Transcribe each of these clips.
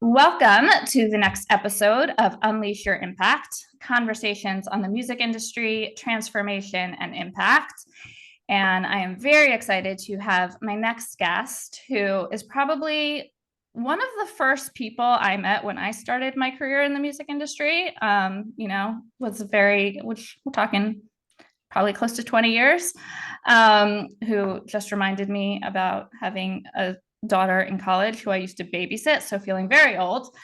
Welcome to the next episode of Unleash Your Impact, conversations on the music industry, transformation, and impact. And I am very excited to have my next guest, who is probably one of the first people I met when I started my career in the music industry. Which we're talking probably close to 20 years, who just reminded me about having a daughter in college who I used to babysit, so feeling very old.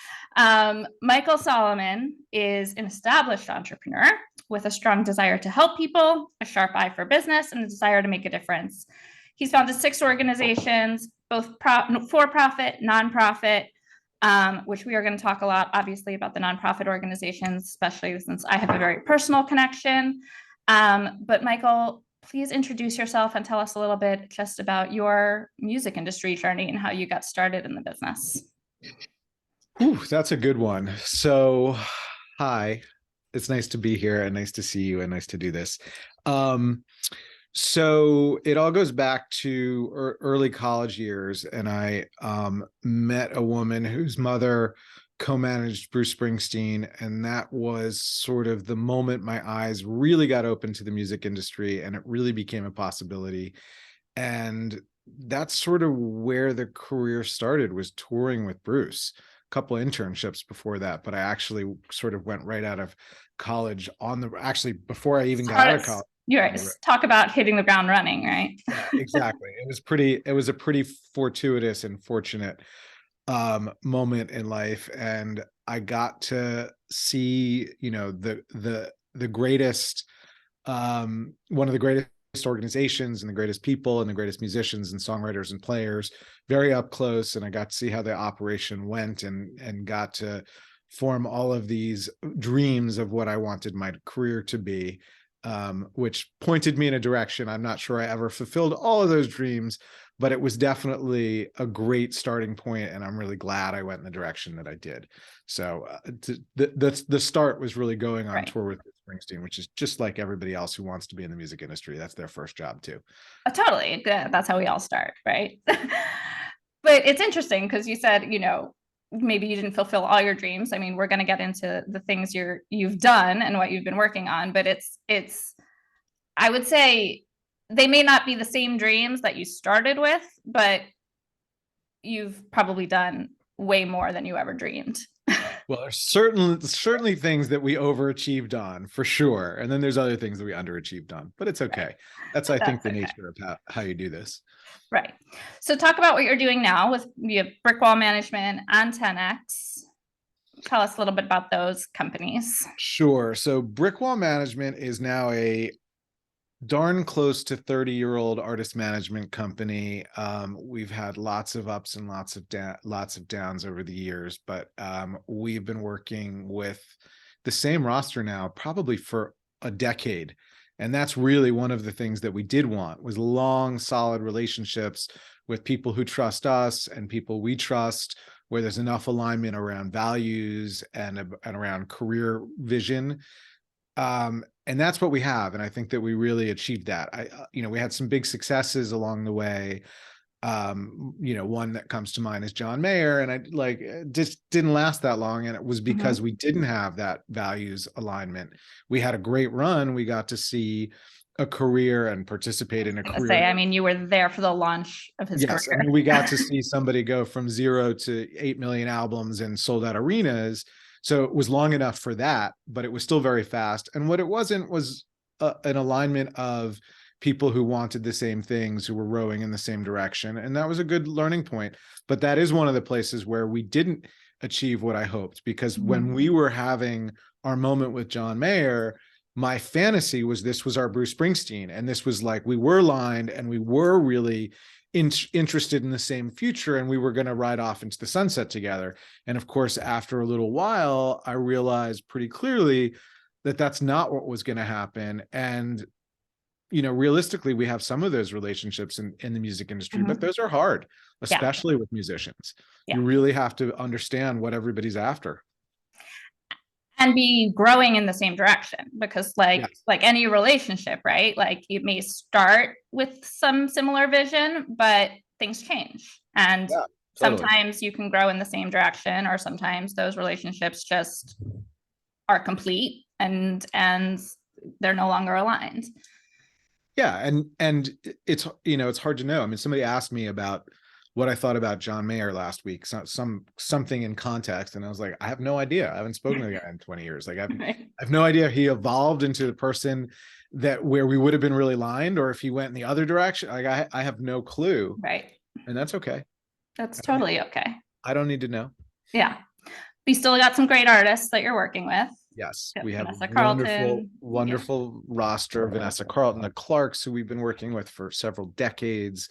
Michael Solomon is an established entrepreneur with a strong desire to help people, a sharp eye for business, and a desire to make a difference. He's founded 6 organizations, both for-profit, nonprofit, which we are going to talk a lot, obviously, about the nonprofit organizations, especially since I have a very personal connection. But Michael, please introduce yourself and tell us a little bit just about your music industry journey and how you got started in the business. Ooh, that's a good one. So, hi, it's nice to be here and nice to see you and nice to do this. So it all goes back to early college years, and I met a woman whose mother co-managed Bruce Springsteen, and that was sort of the moment my eyes really got open to the music industry and it really became a possibility. And that's sort of where the career started, was touring with Bruce. A couple of internships before that, but I actually sort of went right out of college before I even got out of college. You're right. Talk about hitting the ground running, right? Yeah, exactly. It was a pretty fortuitous and fortunate moment in life, and I got to see, the greatest, one of the greatest organizations and the greatest people and the greatest musicians and songwriters and players very up close, and I got to see how the operation went and got to form all of these dreams of what I wanted my career to be, which pointed me in a direction. I'm not sure I ever fulfilled all of those dreams, but it was definitely a great starting point, and I'm really glad I went in the direction that I did. So the start was really going on tour with Springsteen, which is just like everybody else who wants to be in the music industry. That's their first job too. Totally. That's how we all start, right? But it's interesting because you said, maybe you didn't fulfill all your dreams. I mean, we're going to get into the things you've done and what you've been working on, but it's I would say they may not be the same dreams that you started with, but you've probably done way more than you ever dreamed. Well, there's certainly things that we overachieved on, for sure. And then there's other things that we underachieved on, but it's okay. Right. That's I think, the nature of how you do this. Right. So talk about what you're doing now with Brickwall Management and 10X. Tell us a little bit about those companies. Sure. So Brickwall Management is now a darn close to 30-year-old artist management company. We've had lots of ups and lots of downs over the years, but we've been working with the same roster now probably for a decade. And that's really one of the things that we did want, was long, solid relationships with people who trust us and people we trust, where there's enough alignment around values and around career vision. And that's what we have. And I think that we really achieved that. We had some big successes along the way. One that comes to mind is John Mayer, and it just didn't last that long. And it was because we didn't have that values alignment. We had a great run. We got to see a career and participate in a career. You were there for the launch of his career. Yes, we got to see somebody go from 0 to 8 million albums and sold out arenas. So it was long enough for that, but it was still very fast. And what it wasn't was an alignment of people who wanted the same things, who were rowing in the same direction. And that was a good learning point. But that is one of the places where we didn't achieve what I hoped, because when we were having our moment with John Mayer, my fantasy was this was our Bruce Springsteen. And this was like, we were aligned and we were really interested in the same future, and we were going to ride off into the sunset together. And of course, after a little while, I realized pretty clearly that that's not what was going to happen. And, realistically, we have some of those relationships in the music industry, but those are hard, especially with musicians. You really have to understand what everybody's after. And be growing in the same direction, because like any relationship, right? Like you may start with some similar vision, but things change. And Totally. Sometimes you can grow in the same direction, or sometimes those relationships just are complete and they're no longer aligned. Yeah, and it's, you know, it's hard to know. I mean, somebody asked me about what I thought about John Mayer last week, something in context, and I was like, I have no idea. I haven't spoken to the guy in 20 years. Like, Right. I have no idea if he evolved into the person that where we would have been really aligned, or if he went in the other direction. Like, I have no clue, Right. and that's okay. That's totally okay. I don't need to know. Yeah. We still got some great artists that you're working with. Yes, Yep, we have a Vanessa wonderful, Carlton. wonderful roster. Vanessa Carlton, the Clarks, who we've been working with for several decades,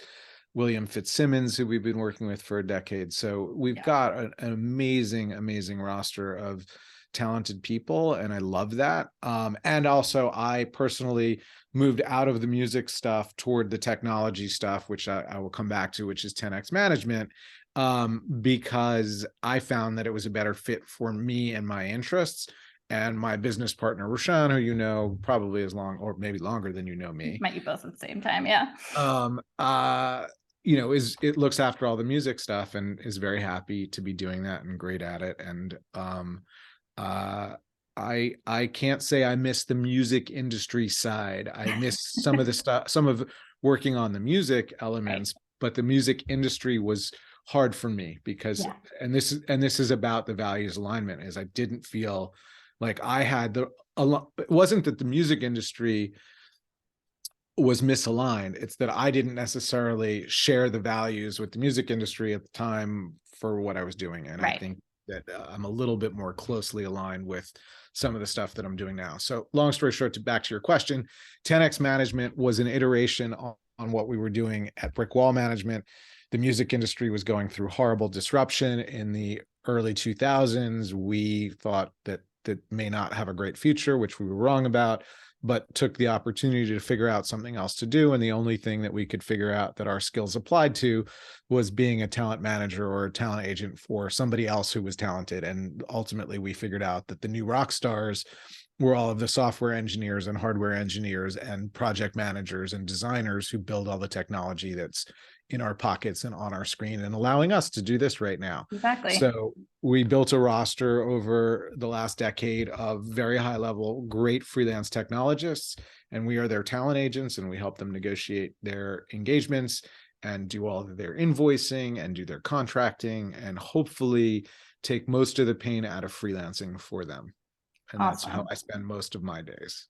William Fitzsimmons, who we've been working with for a decade. So we've got an amazing, amazing roster of talented people, and I love that. And also, I personally moved out of the music stuff toward the technology stuff, which I will come back to, which is 10x Management, because I found that it was a better fit for me and my interests. And my business partner, Roshan, who you know probably as long or maybe longer than you know me. Met you both at the same time, yeah. You know, it looks after all the music stuff and is very happy to be doing that and great at it. And I can't say I miss the music industry side. I miss some of the stuff, some of working on the music elements, but the music industry was hard for me because, and this is about the values alignment, is I didn't feel like I had it wasn't that the music industry was misaligned. It's that I didn't necessarily share the values with the music industry at the time for what I was doing. And I think that I'm a little bit more closely aligned with some of the stuff that I'm doing now. So long story short, back to your question, 10x Management was an iteration on what we were doing at Brickwall Management. The music industry was going through horrible disruption in the early 2000s. We thought that may not have a great future, which we were wrong about, but took the opportunity to figure out something else to do. And the only thing that we could figure out that our skills applied to was being a talent manager or a talent agent for somebody else who was talented. And ultimately we figured out that the new rock stars were all of the software engineers and hardware engineers and project managers and designers who build all the technology that's in our pockets and on our screen and allowing us to do this right now. Exactly. So we built a roster over the last decade of very high level, great freelance technologists, and we are their talent agents, and we help them negotiate their engagements and do all of their invoicing and do their contracting and hopefully take most of the pain out of freelancing for them. And that's how I spend most of my days.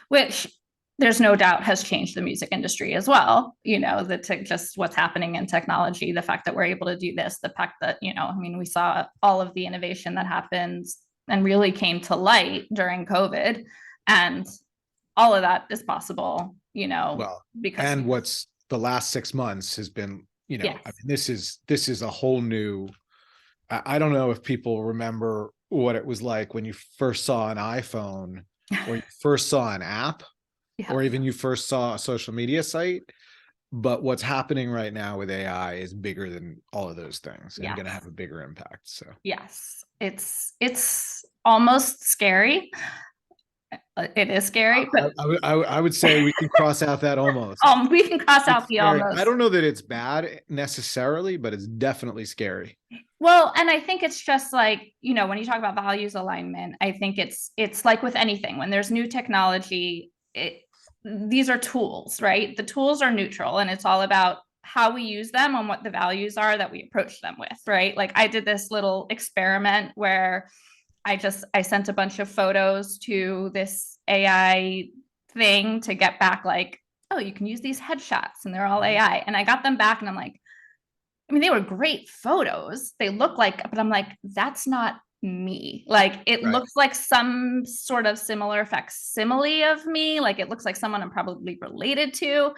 Which there's no doubt has changed the music industry as well. You know, just what's happening in technology, the fact that we're able to do this, the fact that, you know, I mean, we saw all of the innovation that happened and really came to light during COVID, and all of that is possible, you know, well, because and what's the last 6 months has been, you know, I mean, this is a whole new, I don't know if people remember what it was like when you first saw an iPhone or you first saw an app or even you first saw a social media site. But what's happening right now with AI is bigger than all of those things and going to have a bigger impact. So yes, it's almost scary. It is scary, but I would say we can cross out that almost. We can cross out the almost. I don't know that it's bad necessarily, but it's definitely scary. Well, and I think it's just like, you know, when you talk about values alignment, I think it's like with anything, when there's new technology, these are tools, right? The tools are neutral, and it's all about how we use them and what the values are that we approach them with, right? Like I did this little experiment where I sent a bunch of photos to this AI thing to get back like, oh, you can use these headshots and they're all AI. And I got them back and I'm like, I mean, they were great photos. They look like, but I'm like, that's not me. Like it looks like some sort of similar facsimile of me. Like it looks like someone I'm probably related to,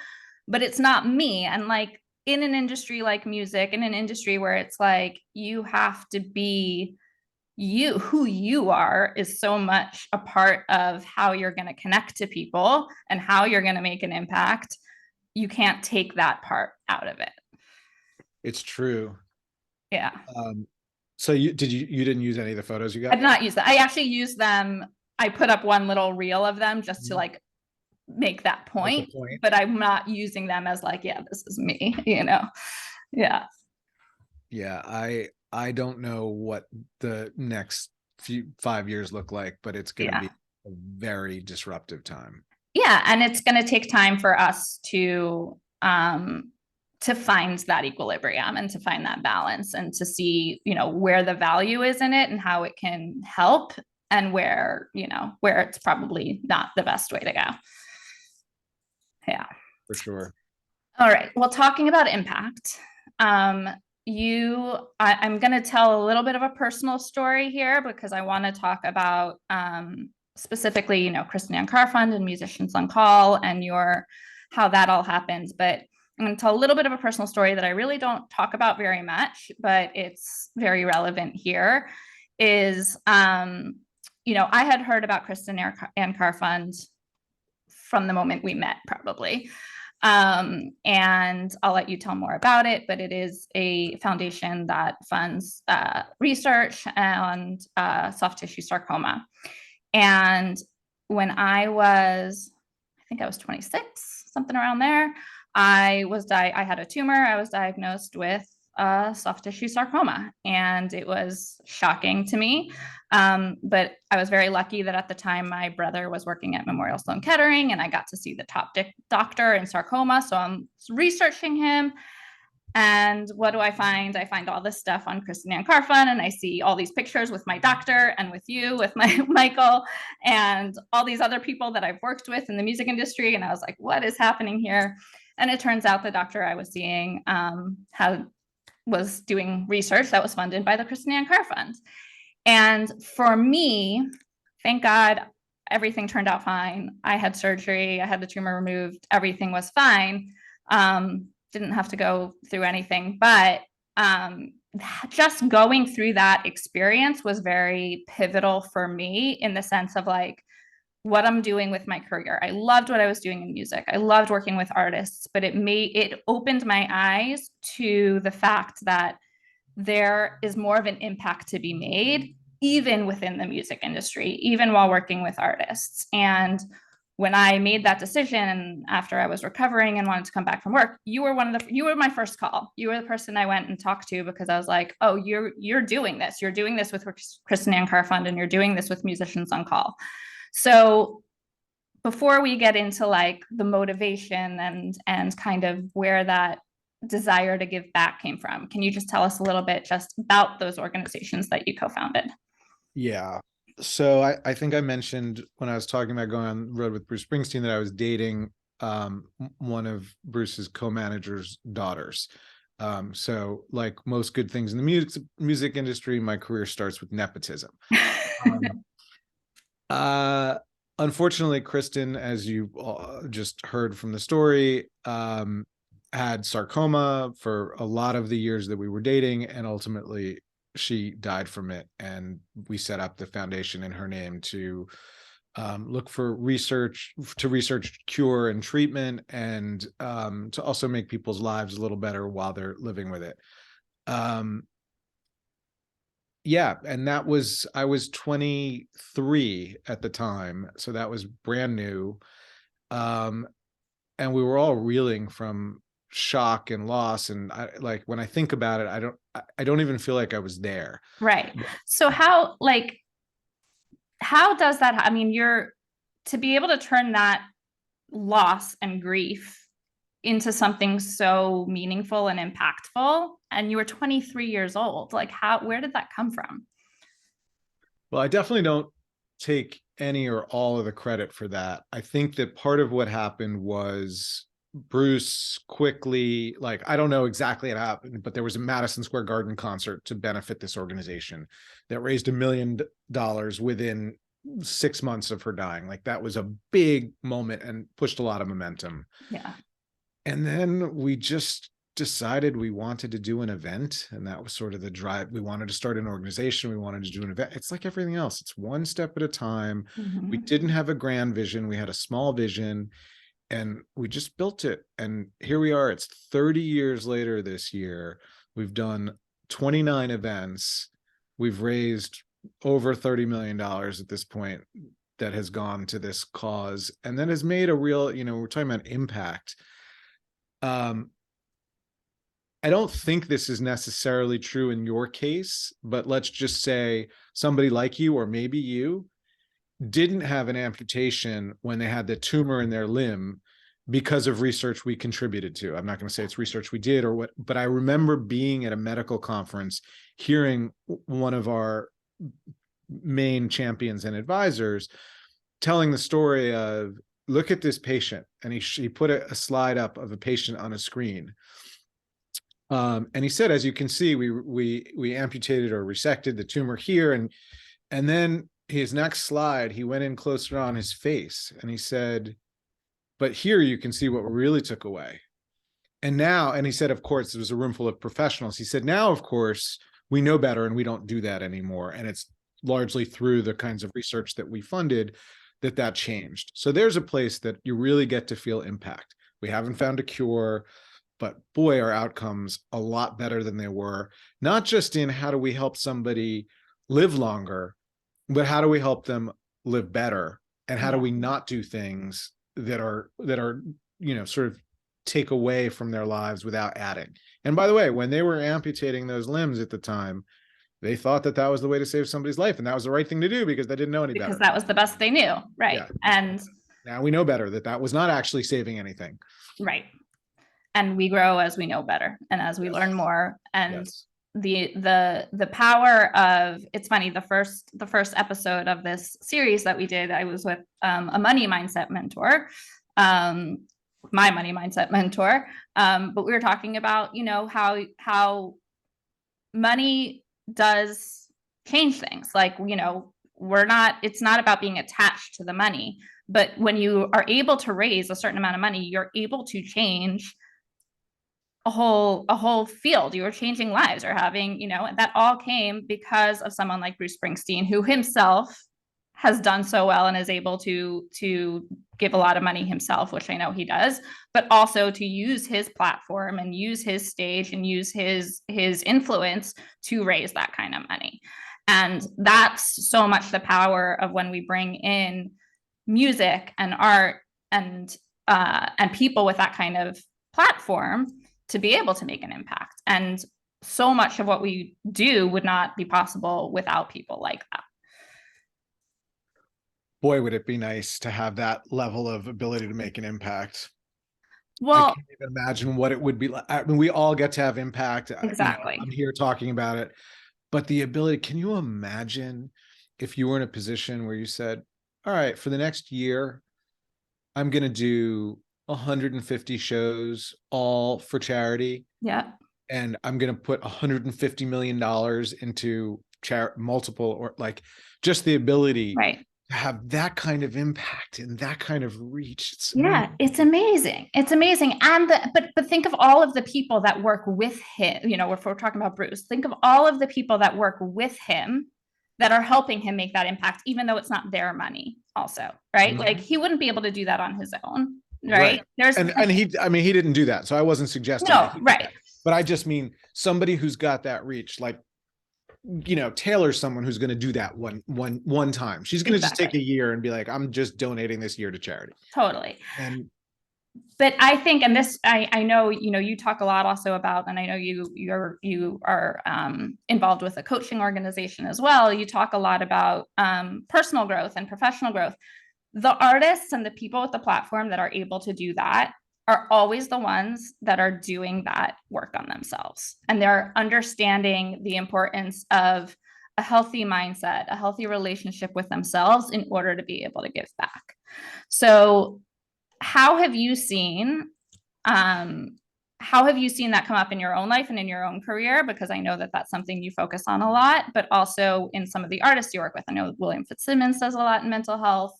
but it's not me. And like in an industry like music, in an industry where it's like, you have to be who you are is so much a part of how you're going to connect to people and how you're going to make an impact. You can't take that part out of it. It's true. Yeah. So you didn't use any of the photos you got? I did not use that. I actually used them. I put up one little reel of them just to like make that point, but I'm not using them as like, yeah, this is me, you know? Yeah. Yeah, I don't know what the next 5 years look like, but it's going to Yeah. be a very disruptive time. Yeah, and it's going to take time for us to find that equilibrium and to find that balance and to see, where the value is in it and how it can help, and where it's probably not the best way to go. Yeah. For sure. All right. Well, talking about impact, I'm going to tell a little bit of a personal story here because I want to talk about specifically, Kristen Ann Carr Fund and Musicians on Call and how that all happens. But I'm going to tell a little bit of a personal story that I really don't talk about very much, but it's very relevant here. I had heard about Kristen Ann Carr Fund from the moment we met, probably. And I'll let you tell more about it, but it is a foundation that funds research on soft tissue sarcoma. And when I think I was 26, something around there, I had a tumor. I was diagnosed with soft tissue sarcoma, and it was shocking to me. But I was very lucky that at the time my brother was working at Memorial Sloan Kettering, and I got to see the top doctor in sarcoma. So I'm researching him. And what do I find? I find all this stuff on Kristen Ann Carr Fund, and I see all these pictures with my doctor and with you, with my Michael, and all these other people that I've worked with in the music industry. And I was like, what is happening here? And it turns out the doctor I was seeing was doing research that was funded by the Kristen Ann Carr Fund. And for me, thank God, everything turned out fine. I had surgery, I had the tumor removed, everything was fine. Didn't have to go through anything, but just going through that experience was very pivotal for me in the sense of like what I'm doing with my career. I loved what I was doing in music. I loved working with artists, but it opened my eyes to the fact that there is more of an impact to be made, even within the music industry, even while working with artists. And when I made that decision after I was recovering and wanted to come back from work, you were my first call. You were the person I went and talked to because I was like, oh, you're doing this. You're doing this with Kristen Ann Carr Fund, and you're doing this with Musicians on Call. So before we get into like the motivation and kind of where that desire to give back came from, can you just tell us a little bit just about those organizations that you co-founded? Yeah. So I think I mentioned when I was talking about going on the road with Bruce Springsteen that I was dating one of Bruce's co-manager's daughters. So like most good things in the music industry, my career starts with nepotism. Unfortunately, Kristen, as you just heard from the story, had sarcoma for a lot of the years that we were dating, and ultimately she died from it. And we set up the foundation in her name to look for research, cure and treatment, and to also make people's lives a little better while they're living with it. Yeah, and I was 23 at the time, so that was brand new. And we were all reeling from shock and loss, and when I think about it, I don't even feel like I was there. Right. So how does that, I mean, to be able to turn that loss and grief into something so meaningful and impactful, and you were 23 years old, like where did that come from? Well, I definitely don't take any or all of the credit for that. I think that part of what happened was Bruce quickly, I don't know exactly what happened, but there was a Madison Square Garden concert to benefit this organization that raised $1 million within 6 months of her dying. Like that was a big moment and pushed a lot of momentum. Yeah. And then we just decided we wanted to do an event, and that was sort of the drive. We wanted to start an organization. We wanted to do an event. It's like everything else. It's one step at a time. Mm-hmm. We didn't have a grand vision. We had a small vision, and we just built it. And here we are. It's 30 years later this year. We've done 29 events. We've raised over $30 million at this point that has gone to this cause, and that has made a real, we're talking about impact. I don't think this is necessarily true in your case, but let's just say somebody like you, or maybe you, didn't have an amputation when they had the tumor in their limb because of research we contributed to. I'm not going to say it's research we did or what, but I remember being at a medical conference, hearing one of our main champions and advisors telling the story of, look at this patient. And he put a slide up of a patient on a screen. And he said, as you can see, we amputated or resected the tumor here. And then his next slide, he went in closer on his face and he said, but here you can see what we really took away. And now, and he said, of course, it was a room full of professionals. He said, now, of course, we know better and we don't do that anymore. And it's largely through the kinds of research that we funded that changed. So there's a place that you really get to feel impact. We haven't found a cure, but boy, are outcomes a lot better than they were, not just in how do we help somebody live longer, but how do we help them live better? And how do we not do things that are, sort of take away from their lives without adding? And by the way, when they were amputating those limbs at the time, they thought that was the way to save somebody's life. And that was the right thing to do because they didn't know any better. Because that was the best they knew. Right. Yeah. And now we know better that was not actually saving anything. Right. And we grow as we know better and as we learn more. And the power of, it's funny, the first episode of this series that we did, I was with a money mindset mentor, my money mindset mentor. But we were talking about, how money does change things. Like, it's not about being attached to the money, but when you are able to raise a certain amount of money, you're able to change a whole field. You are changing lives, or having, that all came because of someone like Bruce Springsteen, who himself has done so well and is able to give a lot of money himself, which I know he does, but also to use his platform and use his stage and use his influence to raise that kind of money. And that's so much the power of when we bring in music and art and people with that kind of platform to be able to make an impact. And so much of what we do would not be possible without people like that. Boy, would it be nice to have that level of ability to make an impact. Well, I can't even imagine what it would be like. I mean, we all get to have impact. Exactly. I'm here talking about it, but the ability, can you imagine if you were in a position where you said, all right, for the next year, I'm going to do 150 shows, all for charity. Yeah. And I'm going to put $150 million into multiple, or like just the ability to have that kind of impact and that kind of reach. It's amazing. It's amazing. It's amazing. And but think of all of the people that work with him, if we're talking about Bruce, think of all of the people that work with him that are helping him make that impact, even though it's not their money also, right? Mm-hmm. Like, he wouldn't be able to do that on his own. Right. And he didn't do that. So I wasn't suggesting. No, right. But I just mean somebody who's got that reach, like, Taylor's someone who's going to do that one time. She's going to just take a year and be like, I'm just donating this year to charity. Totally. But I think, and this, I know, you talk a lot also about, and I know you are involved with a coaching organization as well. You talk a lot about personal growth and professional growth. The artists and the people with the platform that are able to do that are always the ones that are doing that work on themselves. And they're understanding the importance of a healthy mindset, a healthy relationship with themselves in order to be able to give back. So how have you seen that come up in your own life and in your own career? Because I know that that's something you focus on a lot, but also in some of the artists you work with. I know William Fitzsimmons does a lot in mental health.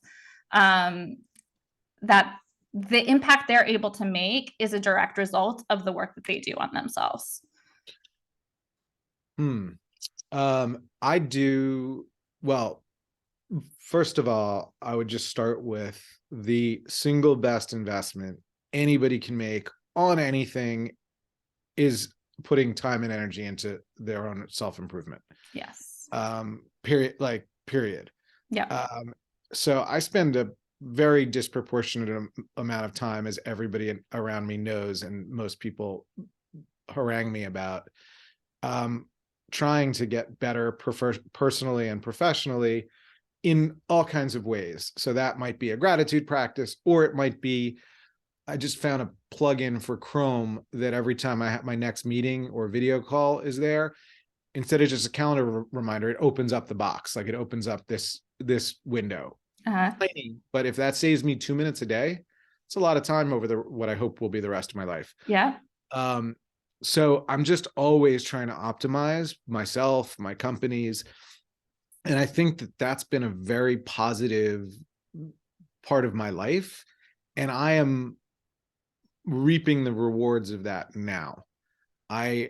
That the impact they're able to make is a direct result of the work that they do on themselves. I do. Well, first of all, I would just start with the single best investment anybody can make on anything is putting time and energy into their own self-improvement. Yes. Period. Yeah. So I spend a very disproportionate amount of time, as everybody around me knows, and most people harangue me about trying to get better personally and professionally in all kinds of ways. So that might be a gratitude practice, or it might be, I just found a plugin for Chrome that every time I have my next meeting or video call is there, instead of just a calendar reminder, it opens up the box. Like it opens up this window. Tiny, but if that saves me 2 minutes a day, it's a lot of time over what I hope will be the rest of my life. Yeah. So I'm just always trying to optimize myself, my companies. And I think that that's been a very positive part of my life. And I am reaping the rewards of that now. I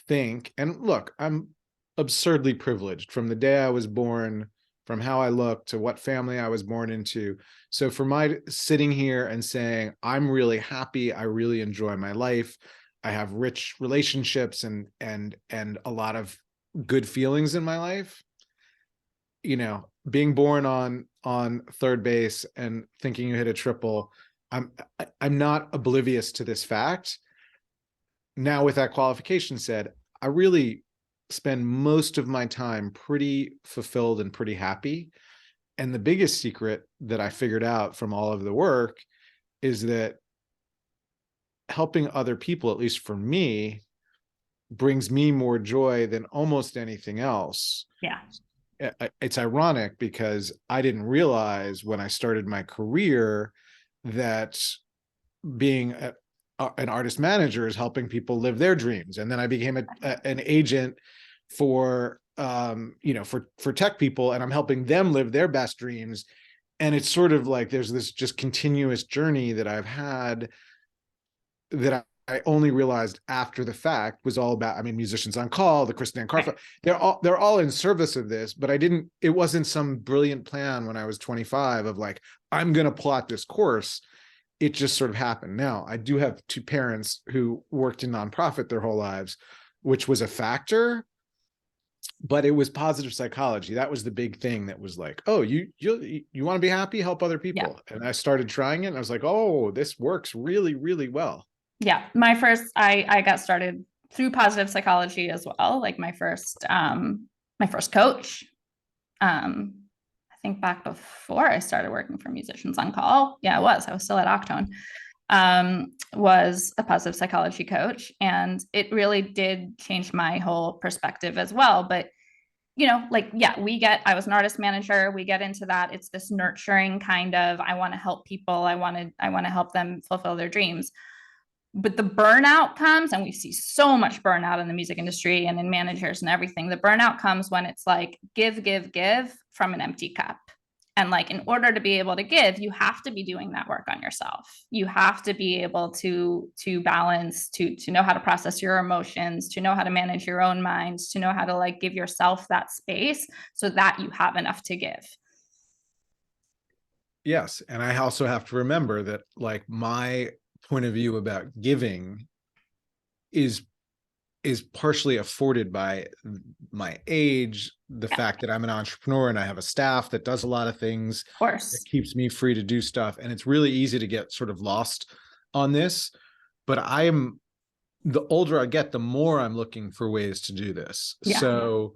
think, and look, I'm absurdly privileged from the day I was born, from how I look to what family I was born into. So for my sitting here and saying, I'm really happy, I really enjoy my life, I have rich relationships and a lot of good feelings in my life, you know, being born on third base and thinking you hit a triple, I'm not oblivious to this fact. Now, with that qualification said, I really spend most of my time pretty fulfilled and pretty happy. And the biggest secret that I figured out from all of the work is that helping other people, at least for me, brings me more joy than almost anything else. Yeah. It's ironic because I didn't realize when I started my career that being an artist manager is helping people live their dreams. And then I became an agent for, you know, for tech people, and I'm helping them live their best dreams. And it's sort of like, there's this just continuous journey that I've had that I only realized after the fact was all about, I mean, Musicians on Call, the Kristen Ann Carr Fund, they're all in service of this, but it wasn't some brilliant plan when I was 25 of like, I'm going to plot this course. It just sort of happened. Now, I do have two parents who worked in nonprofit their whole lives, which was a factor, but it was positive psychology. That was the big thing that was like, oh, you want to be happy, help other people. Yeah. And I started trying it and I was like, oh, this works really, really well. Yeah. I got started through positive psychology as well. Like my first coach, I think back before I started working for Musicians on Call. Yeah, I was still at Octone, was a positive psychology coach. And it really did change my whole perspective as well. But, you know, like, yeah, I was an artist manager. We get into that. It's this nurturing kind of, I want to help people. I want to help them fulfill their dreams. But the burnout comes, and we see so much burnout in the music industry and in managers and everything. The burnout comes when it's like, give from an empty cup. And like, in order to be able to give, you have to be doing that work on yourself. You have to be able to balance, to know how to process your emotions, to know how to manage your own mind, to know how to like give yourself that space so that you have enough to give. Yes. And I also have to remember that like my point of view about giving is partially afforded by my age, the fact that I'm an entrepreneur and I have a staff that does a lot of things, of course, that keeps me free to do stuff. And it's really easy to get sort of lost on this, but the older I get, the more I'm looking for ways to do this. Yeah. So,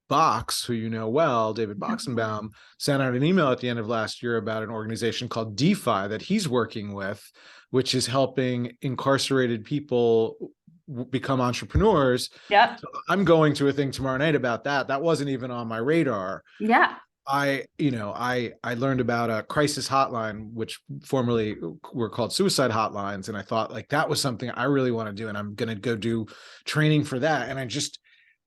Box, who you know well, David Boxenbaum, sent out an email at the end of last year about an organization called DeFi that he's working with, which is helping incarcerated people become entrepreneurs. Yeah. So I'm going to a thing tomorrow night about that. That wasn't even on my radar. Yeah. I learned about a crisis hotline, which formerly were called suicide hotlines. And I thought like that was something I really want to do. And I'm going to go do training for that. And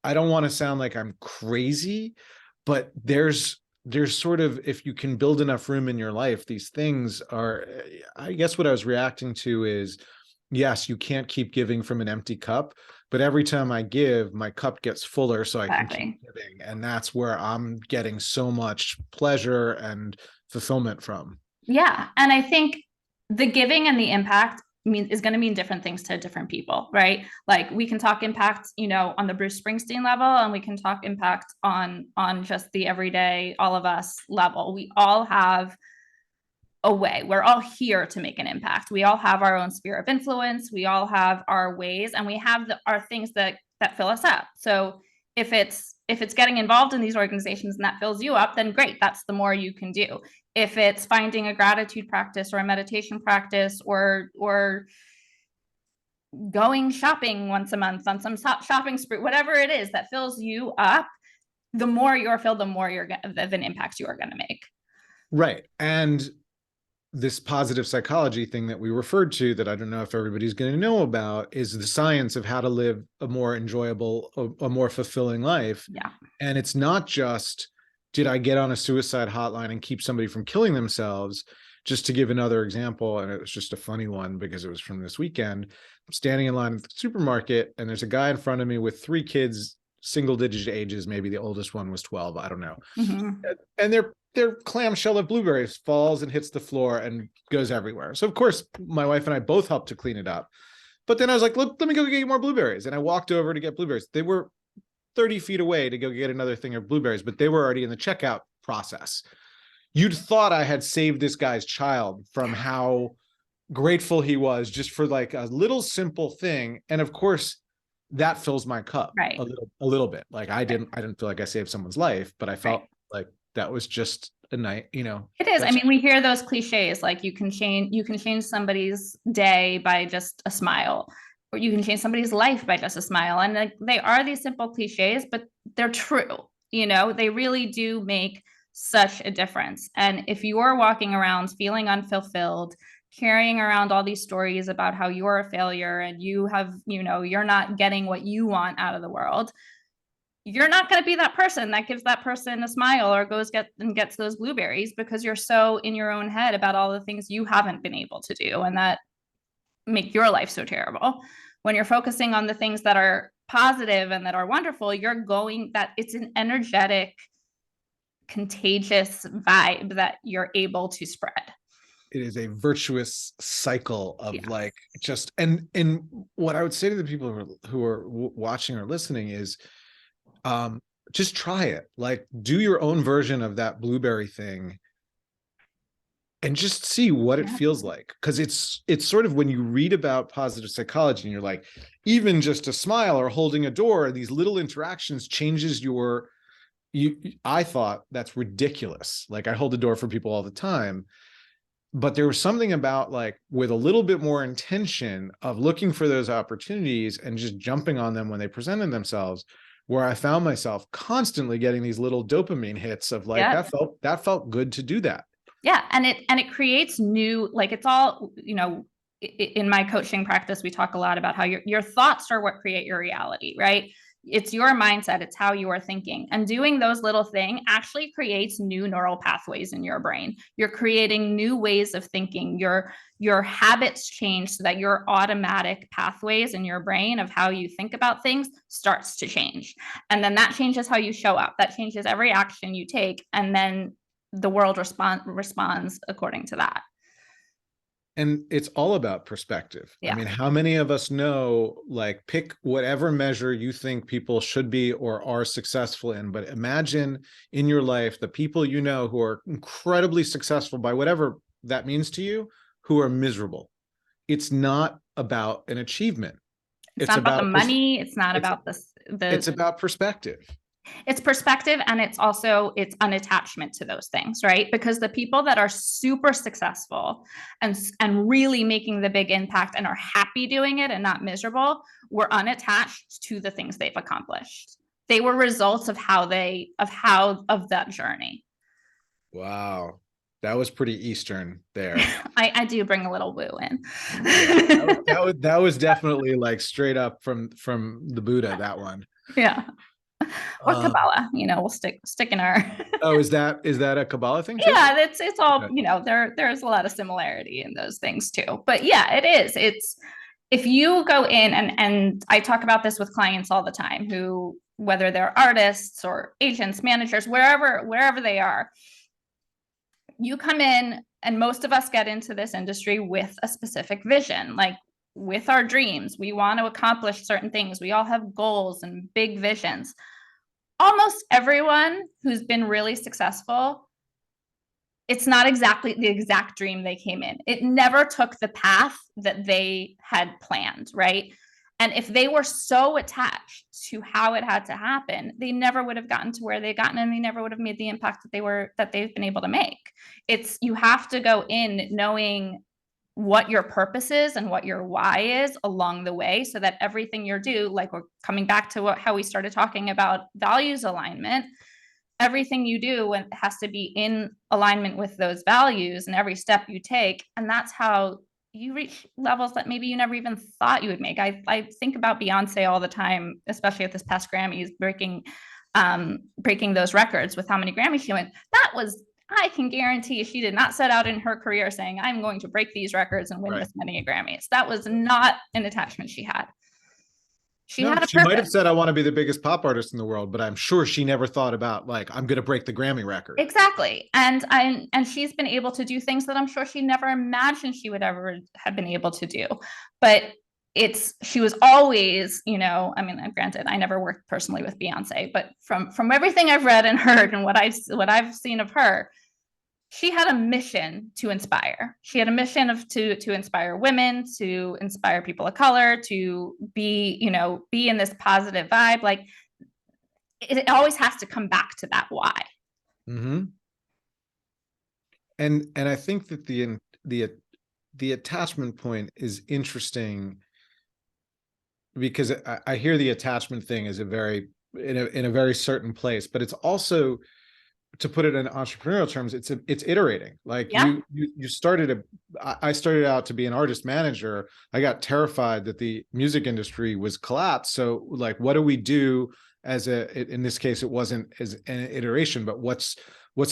I don't want to sound like I'm crazy, but there's sort of, if you can build enough room in your life, these things are, I guess what I was reacting to is, yes, you can't keep giving from an empty cup, but every time I give, my cup gets fuller so I can keep giving. And that's where I'm getting so much pleasure and fulfillment from. Yeah. And I think the giving and the impact is going to mean different things to different people, right? Like we can talk impact, you know, on the Bruce Springsteen level, and we can talk impact on just the everyday, all of us level. We all have away. We're all here to make an impact. We all have our own sphere of influence. We all have our ways, and we have our things that fill us up. So if it's getting involved in these organizations and that fills you up, then great. That's the more you can do. If it's finding a gratitude practice or a meditation practice or going shopping once a month on some shopping spree, whatever it is that fills you up, the more you're filled, the more of an impact you are going to make. Right. And this positive psychology thing that we referred to, that I don't know if everybody's going to know about, is the science of how to live a more enjoyable, a more fulfilling life. Yeah. And it's not just, did I get on a suicide hotline and keep somebody from killing themselves? Just to give another example, and it was just a funny one because it was from this weekend. I'm standing in line at the supermarket, and there's a guy in front of me with 3 kids, single-digit ages. Maybe the oldest one was 12. I don't know. Mm-hmm. And their clamshell of blueberries falls and hits the floor and goes everywhere. So of course, my wife and I both helped to clean it up. But then I was like, let me go get more blueberries. And I walked over to get blueberries. They were 30 feet away to go get another thing of blueberries, but they were already in the checkout process. You'd thought I had saved this guy's child from how grateful he was just for like a little simple thing. And of course, that fills my cup right. a little bit. Like I didn't feel like I saved someone's life, but I felt like that was just a night, you know. It is. I mean, we hear those cliches, like you can change somebody's day by just a smile, or you can change somebody's life by just a smile. And like, they are these simple cliches, but they're true. You know, they really do make such a difference. And if you are walking around feeling unfulfilled, carrying around all these stories about how you're a failure and you have, you know, you're not getting what you want out of the world, you're not going to be that person that gives that person a smile or gets those blueberries, because you're so in your own head about all the things you haven't been able to do and that make your life so terrible. When you're focusing on the things that are positive and that are wonderful, it's an energetic, contagious vibe that you're able to spread. It is a virtuous cycle of like just, and what I would say to the people who are watching or listening is, just try it. Like, do your own version of that blueberry thing and just see what it feels like. Because it's sort of, when you read about positive psychology and you're like, even just a smile or holding a door, these little interactions changes I thought that's ridiculous. Like, I hold the door for people all the time, but there was something about, like, with a little bit more intention of looking for those opportunities and just jumping on them when they presented themselves, where I found myself constantly getting these little dopamine hits of like, that felt good to do that. Yeah. And it creates new, like, it's all, you know, in my coaching practice, we talk a lot about how your thoughts are what create your reality, right? It's your mindset. It's how you are thinking, and doing those little things actually creates new neural pathways in your brain. You're creating new ways of thinking. Your habits change so that your automatic pathways in your brain of how you think about things starts to change. And then that changes how you show up. That changes every action you take. And then the world responds according to that. And it's all about perspective. Yeah. I mean, how many of us know, like, pick whatever measure you think people should be or are successful in, but imagine in your life the people you know who are incredibly successful by whatever that means to you, who are miserable. It's not about an achievement. It's not about the money. It's not about it's about perspective. It's perspective, and it's unattachment to those things, right? Because the people that are super successful and really making the big impact and are happy doing it and not miserable were unattached to the things they've accomplished. They were results of that journey. Wow. That was pretty Eastern there. I do bring a little woo in. Yeah, that was definitely like straight up from the Buddha, that one. Yeah. Or Kabbalah, you know, we'll stick in our. Oh, is that a Kabbalah thing too? Yeah, it's all, you know, there's a lot of similarity in those things too. But yeah, it is. It's, if you go in and I talk about this with clients all the time, who, whether they're artists or agents, managers, wherever they are, you come in, and most of us get into this industry with a specific vision, like with our dreams. We want to accomplish certain things. We all have goals and big visions. Almost everyone who's been really successful it's not exactly the exact dream they came in. It never took the path that they had planned, right? And if they were so attached to how it had to happen, they never would have gotten to where they've gotten, and they never would have made the impact that they've been able to make. It's, you have to go in knowing what your purpose is and what your why is along the way, so that everything you do, like we're coming back to how we started talking about values alignment, everything you do has to be in alignment with those values and every step you take. And that's how you reach levels that maybe you never even thought you would make. I think about Beyonce all the time, especially at this past Grammys, breaking those records with how many Grammys she went. That was, I can guarantee she did not set out in her career saying, I'm going to break these records and win this many Grammys. That was not an attachment she had. She had a she might have purpose. said, I want to be the biggest pop artist in the world, but I'm sure she never thought about, like, I'm going to break the Grammy record. Exactly. And she's been able to do things that I'm sure she never imagined she would ever have been able to do. But she was always, you know, I mean, granted, I never worked personally with Beyonce, but from everything I've read and heard and what I've seen of her, she had a mission to inspire. She had a mission to inspire women, to inspire people of color, to be in this positive vibe. Like, it always has to come back to that why. Mm-hmm. And I think that the attachment point is interesting, because I hear the attachment thing is in a very certain place, but it's also, to put it in entrepreneurial terms, it's iterating. Like, you I started out to be an artist manager. I got terrified that the music industry was collapsed. So, like, what do we do in this case, it wasn't as an iteration, but what's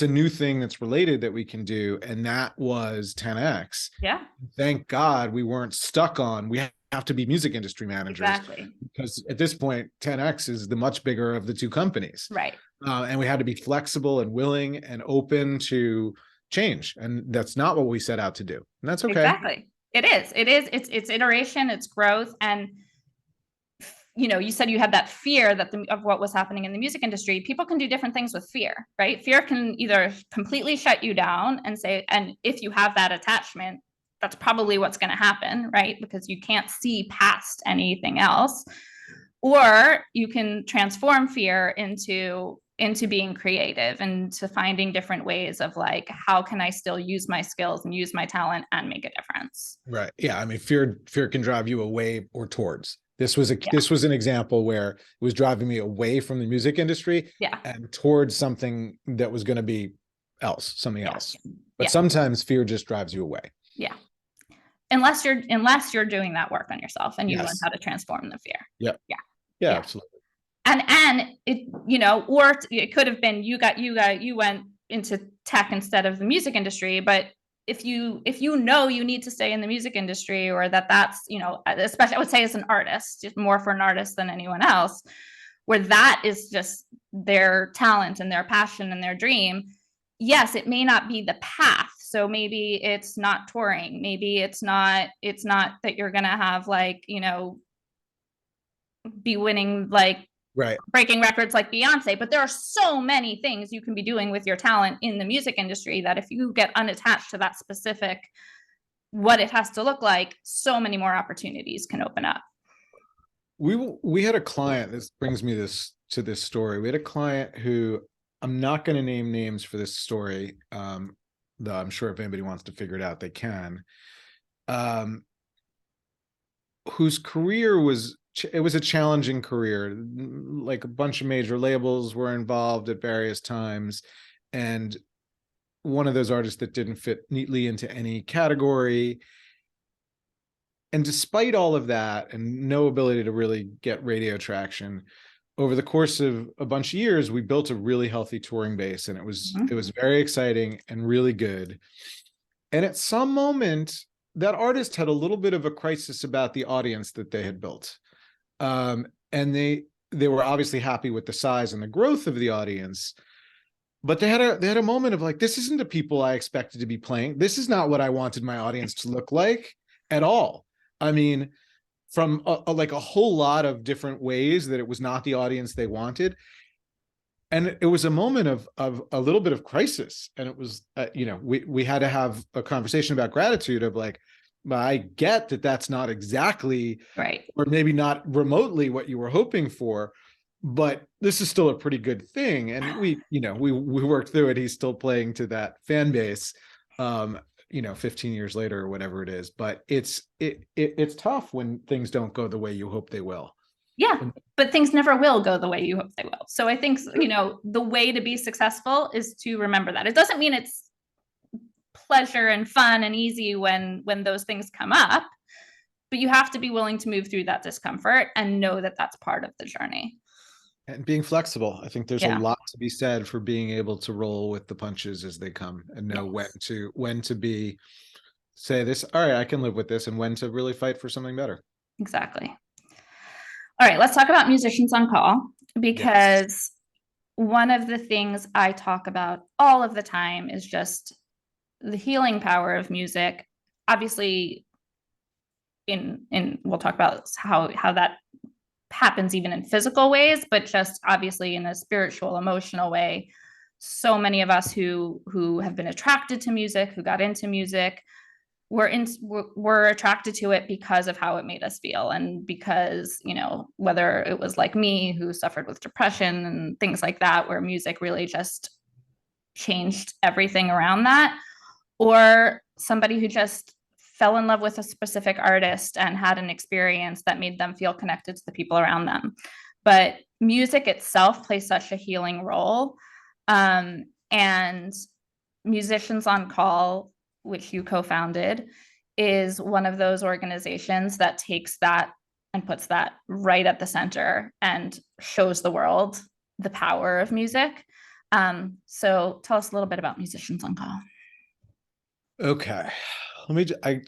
a new thing that's related that we can do? And that was 10X. Yeah. Thank God we weren't stuck on, we have to be music industry managers. Exactly. Because at this point, 10X is the much bigger of the two companies. Right. And we had to be flexible and willing and open to change. And that's not what we set out to do. And that's okay. Exactly. It is. It's iteration, it's growth. And, you know, you said you had that fear of what was happening in the music industry. People can do different things with fear, right? Fear can either completely shut you down and if you have that attachment, that's probably what's going to happen, right? Because you can't see past anything else. Or you can transform fear into being creative and to finding different ways of, like, how can I still use my skills and use my talent and make a difference? Right. Yeah. I mean, fear can drive you away or towards. This was an example where it was driving me away from the music industry and towards something that was going to be something else. But sometimes fear just drives you away. Yeah. Unless you're doing that work on yourself and you learn how to transform the fear. Yep. Yeah, absolutely. And it, you know, or it could have been you went into tech instead of the music industry. But if you know you need to stay in the music industry, or that's, you know, especially I would say as an artist, just more for an artist than anyone else, where that is just their talent and their passion and their dream. Yes, it may not be the path. So maybe it's not touring. Maybe it's not that you're going to have, like, you know, be winning, like, breaking records like Beyonce, but there are so many things you can be doing with your talent in the music industry that if you get unattached to that specific, what it has to look like, so many more opportunities can open up. We had a client, this brings me to this story. We had a client who, I'm not going to name names for this story, though I'm sure if anybody wants to figure it out, they can, whose career was a challenging career. Like, a bunch of major labels were involved at various times, and one of those artists that didn't fit neatly into any category. And despite all of that and no ability to really get radio traction, over the course of a bunch of years, we built a really healthy touring base, and it was very exciting and really good. And at some moment, that artist had a little bit of a crisis about the audience that they had built. And they were obviously happy with the size and the growth of the audience, but they had a moment of, like, this isn't the people I expected to be playing. This is not what I wanted my audience to look like at all. I mean, from like a whole lot of different ways that it was not the audience they wanted. and it was a moment of a little bit of crisis. And it was, we had to have a conversation about gratitude of like, I get that that's not exactly, Right. or maybe not remotely what you were hoping for, but this is still a pretty good thing. And we worked through it. He's still playing to that fan base, 15 years later or whatever it is. But it's tough when things don't go the way you hope they will. Yeah, but things never will go the way you hope they will. So I think, the way to be successful is to remember that. It doesn't mean it's pleasure and fun and easy when those things come up, but you have to be willing to move through that discomfort and know that that's part of the journey. And being flexible. I think there's a Yeah. lot to be said for being able to roll with the punches as they come and know when to be, say this, all right, I can live with this, and when to really fight for something better. Exactly. All right, let's talk about musicians on call, because one of the things I talk about all of the time is just the healing power of music. Obviously, in we'll talk about how that happens even in physical ways, but just obviously in a spiritual, emotional way. So many of us who have been attracted to music, who got into music, we're attracted to it because of how it made us feel, and because, whether it was like me, who suffered with depression and things like that, where music really just changed everything around that, or somebody who just fell in love with a specific artist and had an experience that made them feel connected to the people around them. But music itself plays such a healing role. And Musicians on Call, which you co-founded, is one of those organizations that takes that and puts that right at the center and shows the world the power of music. So tell us a little bit about Musicians on Call. Okay.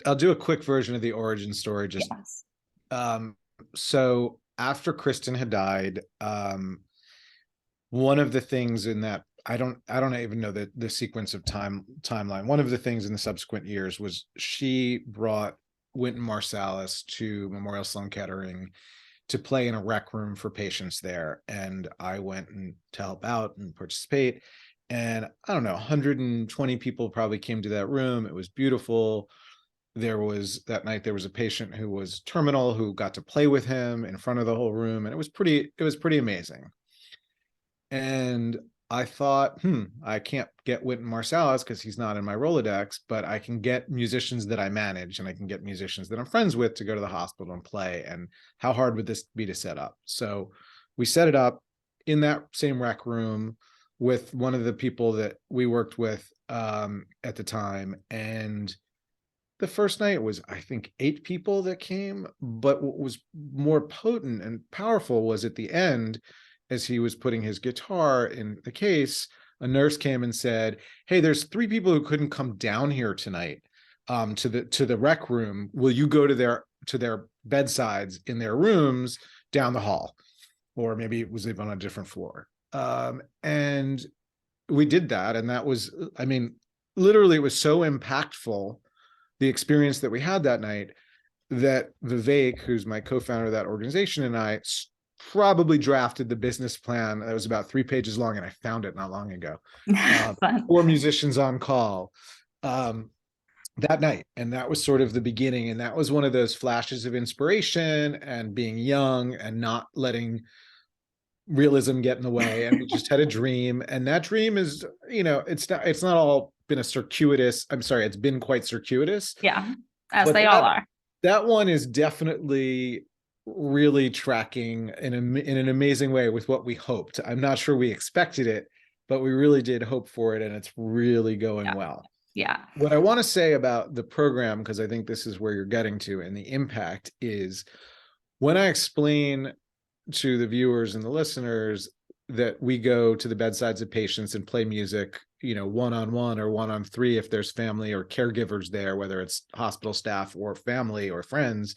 I'll do a quick version of the origin story. Yes. So after Kristen had died, one of the things in that, I don't even know the sequence of timeline. One of the things in the subsequent years was she brought Wynton Marsalis to Memorial Sloan Kettering to play in a rec room for patients there. And I went to help out and participate. And I don't know, 120 people probably came to that room. It was beautiful. That night there was a patient who was terminal who got to play with him in front of the whole room. And it was pretty amazing. And I thought, I can't get Wynton Marsalis because he's not in my Rolodex, but I can get musicians that I manage, and I can get musicians that I'm friends with to go to the hospital and play. And how hard would this be to set up? So we set it up in that same rec room with one of the people that we worked with at the time. And the first night was, I think, 8 people that came. But what was more potent and powerful was at the end, as he was putting his guitar in the case, a nurse came and said, "Hey, there's 3 people who couldn't come down here tonight to the rec room. Will you go to their bedsides in their rooms down the hall?" Or maybe it was even on a different floor. And we did that. And that was, literally, it was so impactful, the experience that we had that night, that Vivek, who's my co-founder of that organization, and I probably drafted the business plan that was about 3 pages long, and I found it not long ago, for Musicians on Call that night. And that was sort of the beginning. And that was one of those flashes of inspiration and being young and not letting realism get in the way. And we just had a dream. And that dream is, it's not all been it's been quite circuitous. Yeah, as they all are. That one is definitely really tracking in an amazing way with what we hoped. I'm not sure we expected it, but we really did hope for it, and it's really going well. Yeah. What I want to say about the program, because I think this is where you're getting to, and the impact is, when I explain to the viewers and the listeners that we go to the bedsides of patients and play music, one-on-one or 1-on-3 if there's family or caregivers there, whether it's hospital staff or family or friends.